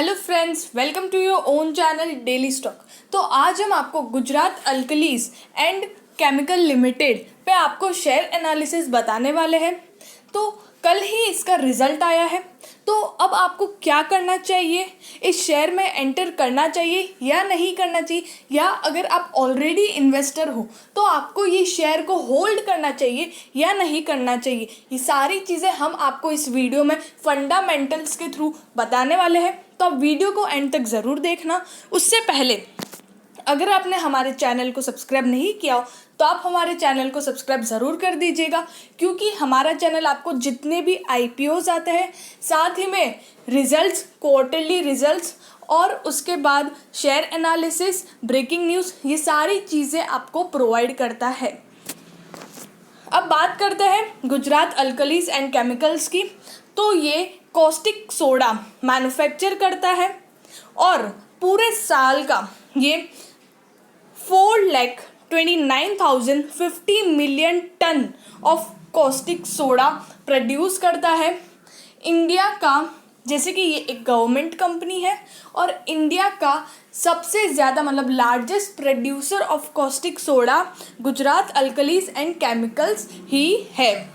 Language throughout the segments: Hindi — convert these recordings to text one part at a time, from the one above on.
Hello friends, welcome to your own channel daily stock. तो आज हम आपको Gujarat alkalies and chemical limited पे आपको शेयर एनालिसिस बताने वाले हैं। तो कल ही इसका रिजल्ट आया है, तो अब आपको क्या करना चाहिए, इस शेयर में एंटर करना चाहिए या नहीं करना चाहिए, या अगर आप ऑलरेडी इन्वेस्टर हो तो आपको ये शेयर को होल्ड करना चाहिए या नहीं करना चाहिए, ये सारी चीज़ें हम आपको इस वीडियो में फंडामेंटल्स के थ्रू बताने वाले हैं। तो आप वीडियो को एंड तक ज़रूर देखना। उससे पहले अगर आपने हमारे चैनल को सब्सक्राइब नहीं किया हो तो आप हमारे चैनल को सब्सक्राइब ज़रूर कर दीजिएगा, क्योंकि हमारा चैनल आपको जितने भी IPOs आते हैं, साथ ही में रिजल्ट्स, क्वार्टरली रिजल्ट्स और उसके बाद शेयर एनालिसिस, ब्रेकिंग न्यूज़, ये सारी चीज़ें आपको प्रोवाइड करता है। अब बात करते हैं गुजरात अल्कलीज एंड केमिकल्स की। तो ये कॉस्टिक सोडा मैन्युफैक्चर करता है और पूरे साल का ये 4,29,050 million ton of caustic soda produce करता है। इंडिया का, जैसे कि ये एक गवर्नमेंट कंपनी है और इंडिया का सबसे ज़्यादा largest producer of caustic soda Gujarat alkalies and chemicals ही है।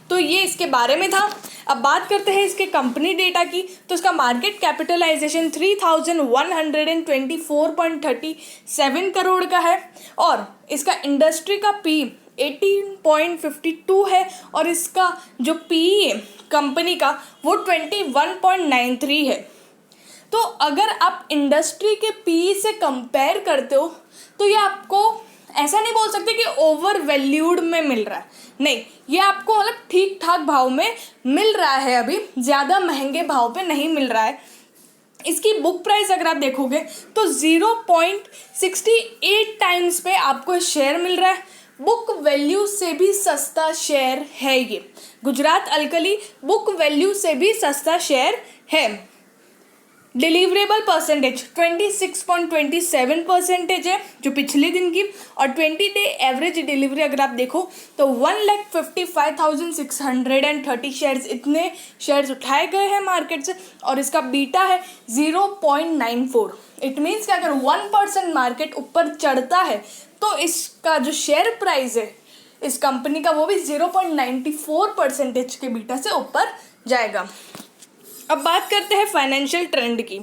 तो ये इसके बारे में था। अब बात करते हैं इसके कंपनी डेटा की। तो इसका मार्केट कैपिटलाइजेशन 3,124.37 करोड़ का है और इसका इंडस्ट्री का पी 18.52 है और इसका जो पी है कंपनी का वो 21.93 है। तो अगर आप इंडस्ट्री के पी से कंपेयर करते हो तो ये आपको ऐसा नहीं बोल सकते कि ओवर वैल्यूड में मिल रहा है, नहीं, ये आपको ठीक ठाक भाव में मिल रहा है, अभी ज़्यादा महंगे भाव पे नहीं मिल रहा है। इसकी बुक प्राइस अगर आप देखोगे तो 0.68 टाइम्स पे आपको शेयर मिल रहा है। बुक वैल्यू से भी सस्ता शेयर है ये, गुजरात अल्कली बुक वैल्यू से भी सस्ता शेयर है। डिलीवरेबल परसेंटेज 26.27% है जो पिछले दिन की, और 20 डे एवरेज डिलीवरी अगर आप देखो तो 1,55,630 शेयर्स, इतने शेयर्स उठाए गए हैं मार्केट से और इसका बीटा है 0.94। इट मीन्स कि अगर 1% मार्केट ऊपर चढ़ता है तो इसका जो शेयर प्राइस है इस कंपनी का वो भी 0.94% के बीटा से ऊपर जाएगा। अब बात करते हैं फाइनेंशियल ट्रेंड की।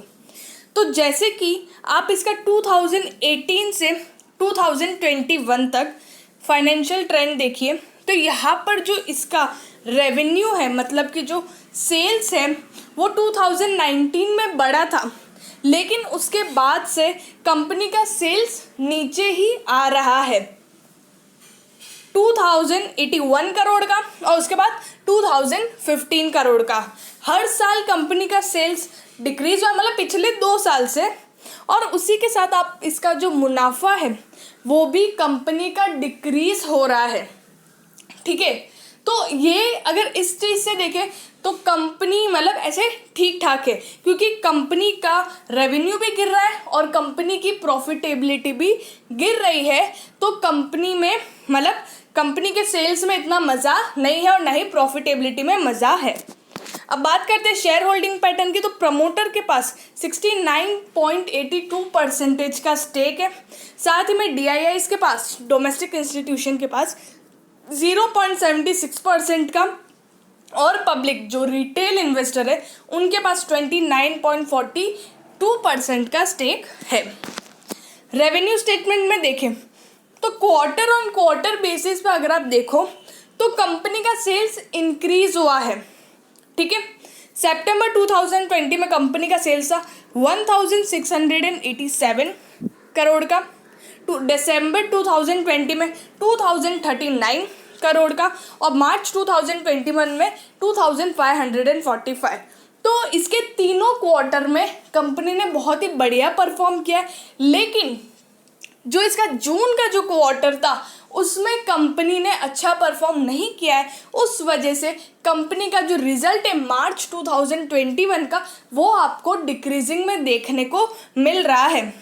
तो जैसे कि आप इसका 2018 से 2021 तक फाइनेंशियल ट्रेंड देखिए, तो यहाँ पर जो इसका रेवेन्यू है, मतलब कि जो सेल्स है, वो 2019 में बढ़ा था, लेकिन उसके बाद से कंपनी का सेल्स नीचे ही आ रहा है 2081 करोड़ का और उसके बाद 2015 करोड़ का। हर साल कंपनी का सेल्स डिक्रीज हुआ, पिछले 2 साल से, और उसी के साथ आप इसका जो मुनाफा है वो भी कंपनी का डिक्रीज हो रहा है। ठीक है, तो ये अगर इस चीज़ से देखें तो कंपनी ऐसे ठीक ठाक है, क्योंकि कंपनी का रेवेन्यू भी गिर रहा है और कंपनी की प्रॉफिटेबिलिटी भी गिर रही है। तो कंपनी में कंपनी के सेल्स में इतना मज़ा नहीं है और ना ही प्रॉफिटेबिलिटी में मज़ा है। अब बात करते हैं शेयर होल्डिंग पैटर्न की। तो प्रमोटर के पास 69.82% का स्टेक है, साथ ही में DIIs के पास, डोमेस्टिक इंस्टीट्यूशन के पास 0.76% का, और पब्लिक जो रिटेल इन्वेस्टर है उनके पास 29.42% का स्टेक है। रेवेन्यू स्टेटमेंट में देखें तो क्वार्टर ऑन क्वार्टर बेसिस पे अगर आप देखो तो कंपनी का सेल्स इंक्रीज हुआ है। ठीक है, सितंबर 2020 में कंपनी का सेल्स था 1,687 करोड़ का, दिसंबर 2020 में 2,039 करोड़ का, और मार्च 2021 में 2,545। तो इसके तीनों क्वार्टर में कंपनी ने बहुत ही बढ़िया परफॉर्म किया है, लेकिन जो इसका जून का जो क्वार्टर था उसमें कंपनी ने अच्छा परफॉर्म नहीं किया है। उस वजह से कंपनी का जो रिजल्ट है मार्च 2021 का वो आपको डिक्रीजिंग में देखने को मिल रहा है।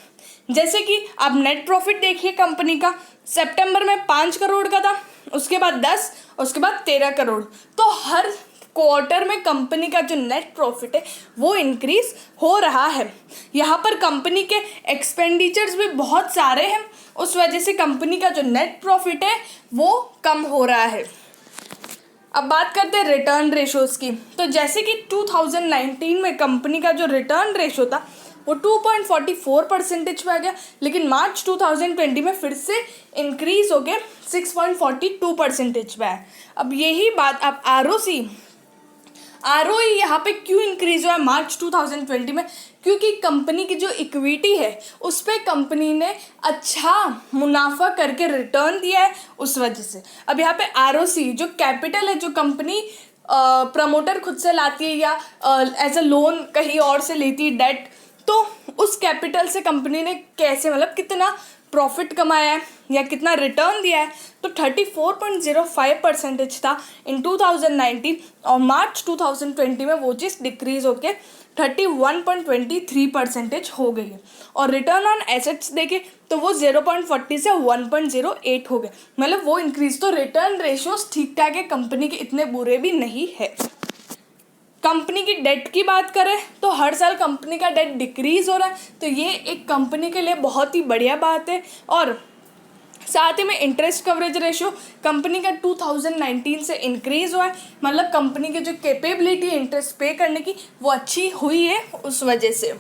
जैसे कि आप नेट प्रॉफिट देखिए कंपनी का, सितंबर में 5 करोड़ का था, उसके बाद 10, उसके बाद 13 करोड़। तो हर क्वार्टर में कंपनी का जो नेट प्रॉफिट है वो इंक्रीज हो रहा है। यहाँ पर कंपनी के एक्सपेंडिचर्स भी बहुत सारे हैं, उस वजह से कंपनी का जो नेट प्रॉफिट है वो कम हो रहा है। अब बात करते हैं रिटर्न रेशोज़ की। तो जैसे कि 2019 में कंपनी का जो रिटर्न रेशो था वो 2.44% पे आ गया, लेकिन मार्च 2020 में फिर से इंक्रीज हो के 6.42% पे आया। अब यही बात आप आरओई यहाँ पे क्यों इंक्रीज हुआ है मार्च 2020 में? क्योंकि कंपनी की जो इक्विटी है उस पर कंपनी ने अच्छा मुनाफा करके रिटर्न दिया है, उस वजह से। अब यहाँ पे आरओसी जो कैपिटल है, जो कंपनी प्रमोटर खुद से लाती है या एज अ लोन कहीं और से लेती है डेट, तो उस कैपिटल से कंपनी ने कैसे मतलब कितना प्रॉफिट कमाया है या कितना रिटर्न दिया है, तो 34.05% था इन 2019 और मार्च 2020 में वो चीज़ डिक्रीज होकर 31.23% हो गई है। और रिटर्न ऑन एसेट्स देखें तो वो 0.40 से 1.08 हो गए, मतलब वो इंक्रीज। तो रिटर्न रेशियोज ठीक ठाक है, कंपनी के इतने बुरे भी नहीं है। कंपनी की डेट की बात करें तो हर साल कंपनी का डेट डिक्रीज हो रहा है, तो ये एक कंपनी के लिए बहुत ही बढ़िया बात है। और साथ ही में इंटरेस्ट कवरेज रेशियो कंपनी का 2019 से इंक्रीज हुआ है, मतलब कंपनी की जो कैपेबिलिटी इंटरेस्ट पे करने की वो अच्छी हुई है, उस वजह से।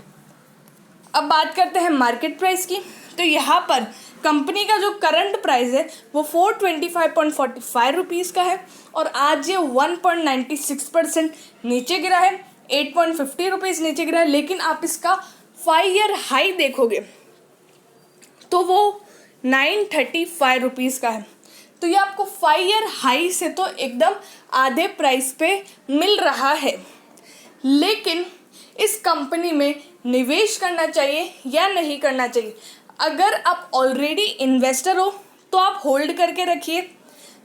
अब बात करते हैं मार्केट प्राइस की। तो यहाँ पर कंपनी का जो करंट प्राइस है वो 425.45 रुपीज़ का है और आज ये 1.96% नीचे गिरा है, 8.50 रुपीज़ नीचे गिरा है। लेकिन आप इसका 5 ईयर हाई देखोगे तो वो 935 रुपीज़ का है। तो ये आपको 5 ईयर हाई से तो एकदम आधे प्राइस पे मिल रहा है। लेकिन इस कंपनी में निवेश करना चाहिए या नहीं करना चाहिए? अगर आप ऑलरेडी इन्वेस्टर हो तो आप होल्ड करके रखिए,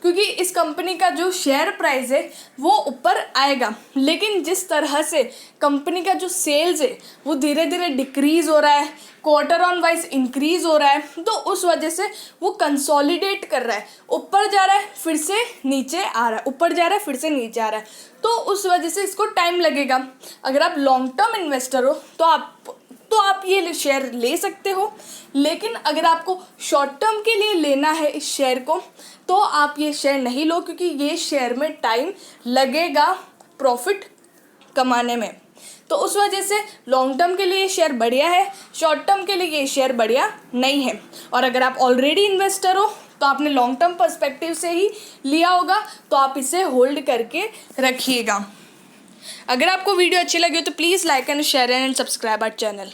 क्योंकि इस कंपनी का जो शेयर प्राइस है वो ऊपर आएगा। लेकिन जिस तरह से कंपनी का जो सेल्स है वो धीरे धीरे डिक्रीज़ हो रहा है, क्वार्टर ऑन वाइज इंक्रीज़ हो रहा है, तो उस वजह से वो कंसोलिडेट कर रहा है, ऊपर जा रहा है फिर से नीचे आ रहा है, ऊपर जा रहा है फिर से नीचे आ रहा है, तो उस वजह से इसको टाइम लगेगा। अगर आप लॉन्ग टर्म इन्वेस्टर हो तो आप ये शेयर ले सकते हो। लेकिन अगर आपको शॉर्ट टर्म के लिए लेना है इस शेयर को तो आप ये शेयर नहीं लो, क्योंकि ये शेयर में टाइम लगेगा प्रॉफिट कमाने में। तो उस वजह से लॉन्ग टर्म के लिए ये शेयर बढ़िया है, शॉर्ट टर्म के लिए ये शेयर बढ़िया नहीं है। और अगर आप ऑलरेडी इन्वेस्टर हो तो आपने लॉन्ग टर्म पर्सपेक्टिव से ही लिया होगा, तो आप इसे होल्ड करके रखिएगा। अगर आपको वीडियो अच्छी लगी हो तो please like and share and subscribe our channel.